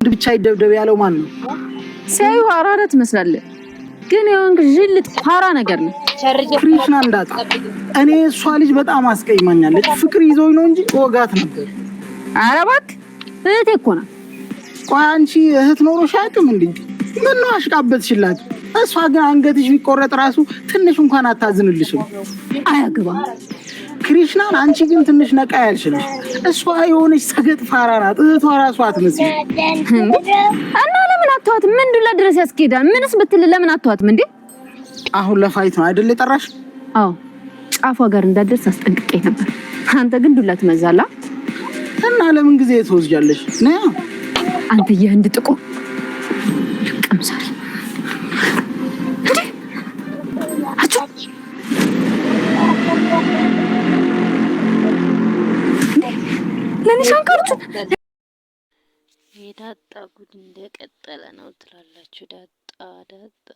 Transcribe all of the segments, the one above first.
ብቻ ይደብደብ ያለው ማን ነው? ሲያዩ አራዳ ትመስላለህ፣ ግን የወንክ ጅልጥ ፋራ ነገር ነው። ክሪሽና እንዳጣ እኔ እሷ ልጅ በጣም አስቀይማኛለች። ፍቅር ይዞኝ ነው እንጂ ወጋት ነበር። ኧረ እባክህ እህቴ እኮ ናት። ቆይ አንቺ እህት ኖሮሽ አያውቅም እንዴ? ምን ነው አሽቃበትሽላት? እሷ ግን አንገትሽ ቢቆረጥ ራሱ ትንሽ እንኳን አታዝንልሽም። አያገባም ክሪሽናን፣ አንቺ ግን ትንሽ ነቃ ያልሽልሽ። እሷ የሆነች ሰገጥ ፋራ ናት። እህቷ ራሷ አትመስልም። እና ለምን አትዋትም? ምን ዱላ ድረስ ያስኬዳል? ምንስ ብትል ለምን አትዋትም እንዴ? አሁን ለፋይት ነው አይደል የጠራሽ? አዎ ጫፏ ጋር እንዳደርስ አስጠንቅቄ ነበር። አንተ ግን ዱላ ትመዛላ። እና ለምን ጊዜ ትወስጃለሽ? ነያ አንተ የህንድ ጥቁ ቀምሳሪ ለኒሻንካርቱ የዳጣ ጉድ እንደቀጠለ ነው ትላላችሁ። ዳጣ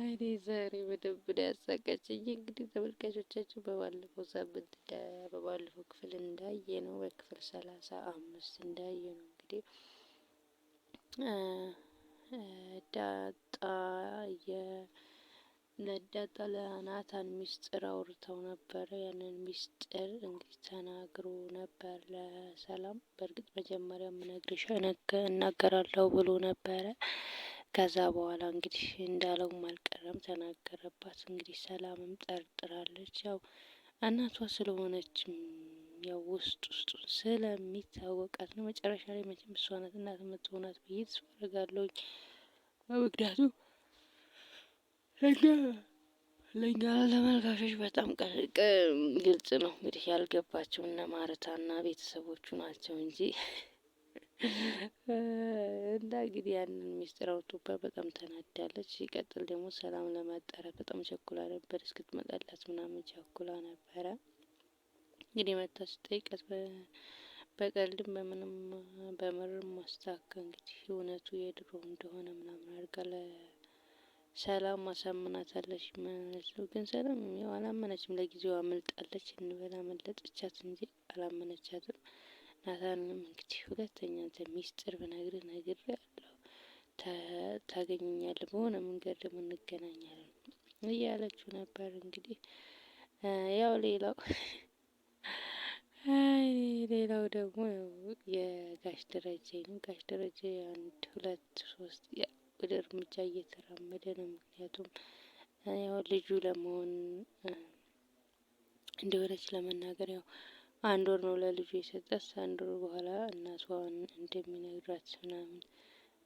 እኔ ዛሬ በደንብ ያሳቀችኝ እንግዲህ ተመልካቾቻችሁ በባለፈው ሳምንት በባለፈው ክፍል እንዳየ ነው በክፍል 35 እንዳየ ነው እንግዲህ ዳጣ ለናታን ሚስጥር አውርተው ነበረ። ያንን ሚስጥር እንግዲህ ተናግሮ ነበር ለሰላም። በእርግጥ መጀመሪያ ምነግርሽ እናገራለሁ ብሎ ነበረ። ከዛ በኋላ እንግዲህ እንዳለውም አልቀረም ተናገረባት። እንግዲህ ሰላምም ጠርጥራለች። ያው እናቷ ስለሆነችም ያው ውስጡን ስለሚታወቃት ነው። መጨረሻ ላይ መቼም እሷ ናት እናት የምትሆናት ብዬ ተስፋ አደርጋለሁኝ። ምክንያቱም ለኛ ለተመልካቾች በጣም ግልጽ ነው እንግዲህ ያልገባቸው እነ ማርታና ቤተሰቦቹ ናቸው እንጂ እና እንግዲህ ያንን ሚስጥር አውጥቶባት በጣም ተናዳለች። ሲቀጥል ደግሞ ሰላም ለማጣራት በጣም ቸኩላ ነበር። እስክትመጣላት ምናምን ቸኩላ ነበረ። እንግዲህ መታ ስጠይቃት በቀልድም በምንም በምርም ማስታከል እንግዲህ እውነቱ የድሮ እንደሆነ ምናምን አድርጋ ለሰላም ማሳምናታለች ማለት ነው። ግን ሰላም ያው አላመነችም። ለጊዜው አመልጣለች እንበላ መለጠቻት እንጂ አላመነቻትም። ናታንም እንግዲህ ሁለተኛ አንተ ሚስጥር ብነግርህ ነግሬሃለሁ፣ ታገኘኛለህ፣ በሆነ መንገድ ደግሞ እንገናኛለን እያለችው ነበር። እንግዲህ ያው ሌላው ደግሞ የጋሽ ደረጀ ነው። ጋሽ ደረጀ 1 2 3 ወደ እርምጃ እየተራመደ ነው። ምክንያቱም ያው ልጁ ለመሆን እንደሆነች ለመናገር ያው 1 ወር ነው ለልጁ የሰጣት። 1 ወር በኋላ እናቷን እንደሚነግራት ምናምን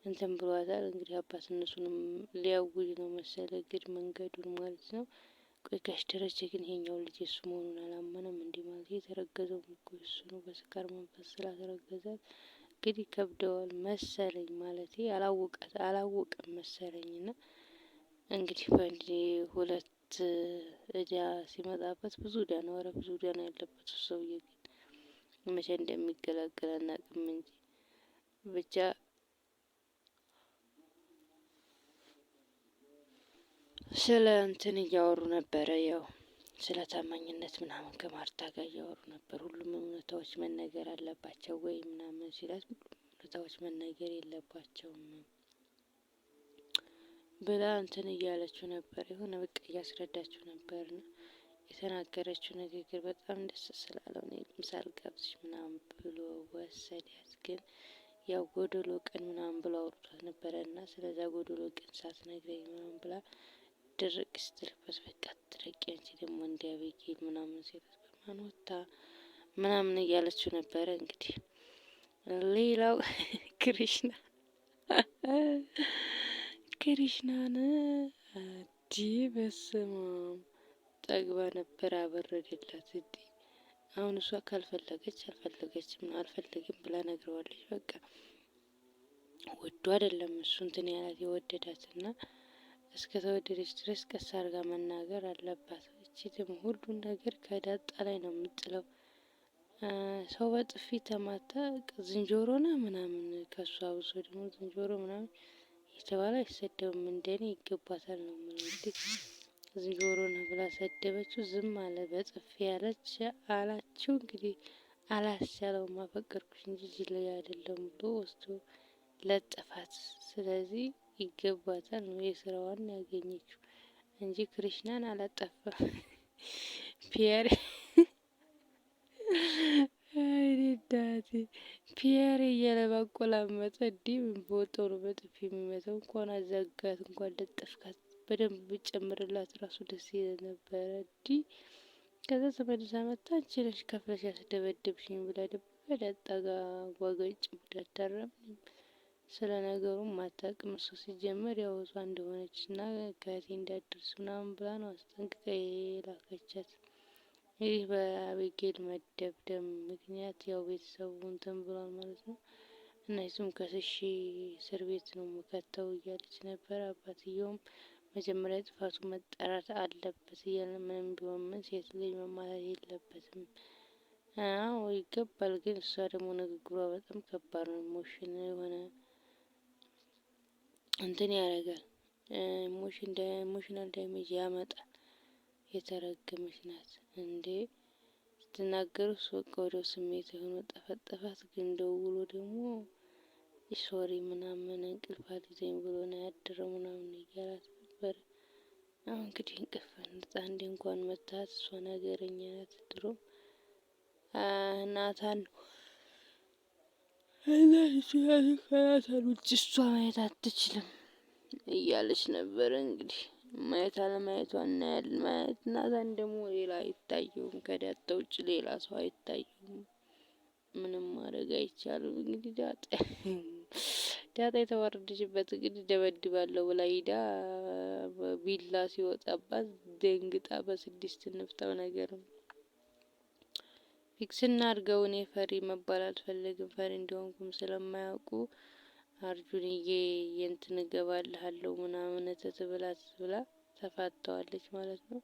እንትን ብሏታል። እንግዲህ አባትነቱንም ሊያውጅ ነው መሰለ እግድ መንገዱን ማለት ነው። ቆይ ጋሽ ደረጀ ግን ይሄኛው ልጅ እሱ መሆኑን አላመነም። እንዲህ ማለት የተረገዘው እኮ እሱ ነው። በስካር መንፈስ ስላተረገዛት እንግዲህ ከብደዋል መሰለኝ ማለት አላወቀም መሰለኝና እንግዲህ በአንድ 2 እዳ ሲመጣበት ብዙ እዳ ነው። ኧረ ብዙ እዳ ነው ያለበት ሰውዬ። ግን መቼ እንደሚገላገል አናውቅም እንጂ ብቻ ስለ እንትን እያወሩ ነበረ። ያው ስለ ታማኝነት ምናምን ከማርታ ጋር እያወሩ ነበር። ሁሉም እውነታዎች መነገር አለባቸው ወይ ምናምን ሲላት እውነታዎች መነገር የለባቸውም ብላ እንትን እያለችው ነበር። የሆነ በቃ እያስረዳችው ነበር ነው የተናገረችው ንግግር በጣም ደስ ስላለው ነው ምሳል ጋብዝሽ ምናምን ብሎ ወሰዳት። ግን ያው ጎዶሎ ቀን ምናምን ብሎ አውርቷት ነበረ እና ስለዛ ጎዶሎ ቀን ሳትነግረኝ ምናምን ብላ ድርቅ ስትልበት በቃ ትረቂ አንቺ ደግሞ እንዲያበጌል ምናምን ሴት በማን ወጣ ምናምን እያለችው ነበረ። እንግዲህ ሌላው ክሪሽናን በስመ አብ ጠግባ ነበር አበረደላት እንዴ። አሁን እሷ አልፈለገችም አልፈልግም ብላ ነግረዋለች። በቃ ወዶ አይደለም እሱ እንትን ያላት የወደዳትና እስከ ተወደደች ድረስ ቀስ አድርጋ መናገር አለባት። እቺ ደግሞ ሁሉን ነገር ከዳጣ ላይ ነው የምጥለው። ሰው በጥፊ ተማታ ዝንጀሮ ነው ምናምን ከሷ ብሶ ደግሞ ዝንጀሮ ምናምን የተባለ አይሰደብም። እንደኔ ይገባታል ነው እንግዲህ ዝንጀሮ ነው ብላ ሰደበችው። ዝም አለ። በጥፊ ያለች አላችሁ እንግዲህ አላስቻለውም። አፈቀርኩሽ እንጂ ጅል አይደለም ብሎ ወስዶ ለጠፋት። ስለዚህ ይገባታል ነው የስራዋን ያገኘችው እንጂ ክሪሽናን አላጠፋም። ፒየር አይዳት ፒየር እያለ ባቆላመጠ እንዲህ ምን በወጣው ነው በጥፊ የሚመታው። እንኳን አዘጋት እንኳን ለጠፍካት በደንብ ብጨምርላት ራሱ ደስ ይለ ነበረ። እንዲህ ከዛ ተመልሳ መጣ አንቺ ነሽ ከፍለሽ ያስደበደብሽኝ ብላ ደበ ዳጣ ጋር ጓገጭ ብዳታረም ስለ ነገሩም አታውቅም። እሱ ሲጀመር ያው እሷ እንደሆነች እና ከእህቴ እንዳትደርስ ምናምን ብላ ነው አስጠንቅቃ የላከቻት። ይህ በአቤጌል መደብደብ ምክንያት ያው ቤተሰቡ እንትን ብሏል ማለት ነው። እና እሱም ከስሺ እስር ቤት ነው የምከተው እያለች ነበር። አባትየውም መጀመሪያ ጥፋቱ መጠራት አለበት እያለ ምንም ቢሆን ምን ሴት ልጅ መማታት የለበትም። አዎ ይገባል። ግን እሷ ደግሞ ንግግሯ በጣም ከባድ ነው። የሆነ እንትን ያደርጋል። ኢሞሽናል ዳሜጅ ያመጣል። የተረገመች ናት እንዴ ስትናገሩ እሱ በቃ ወዲያው ስሜት የሆነ ጠፈጠፋት። ግን ደውሎ ደግሞ ሶሪ ምናምን እንቅልፍ አልይዘኝ ብሎ ነው ያደረው ምናምን እያላት ነበር። አሁን እንግዲህ እንቅልፍ አንዴ እንኳን መታት። እሷ ነገረኛ ናት። ድሮ ናታን ናታን ውጭ እሷ ማየት አትችልም እያለች ነበረ። እንግዲህ ማየት አለማየቷ እናያለን። ማየት ናታን ደግሞ ሌላ አይታየውም። ከዳጣ ውጭ ሌላ ሰው አይታየውም። ምንም ማድረግ አይቻልም። እንግዲህ ዳጣ የተዋረደችበት እንግዲህ ደበድባለሁ ብላ ሂዳ ቢላ ሲወጣባት ደንግጣ በስድስት እንፍታው ነገር ነው። ፊክስ እናድርገው። እኔ ፈሪ መባል አልፈልግም። ፈሪ እንደሆንኩም ስለማያውቁ አርጁንዬ የእንትን እገባልሃለሁ ምናምን ተትብላ ተፋተዋለች ማለት ነው።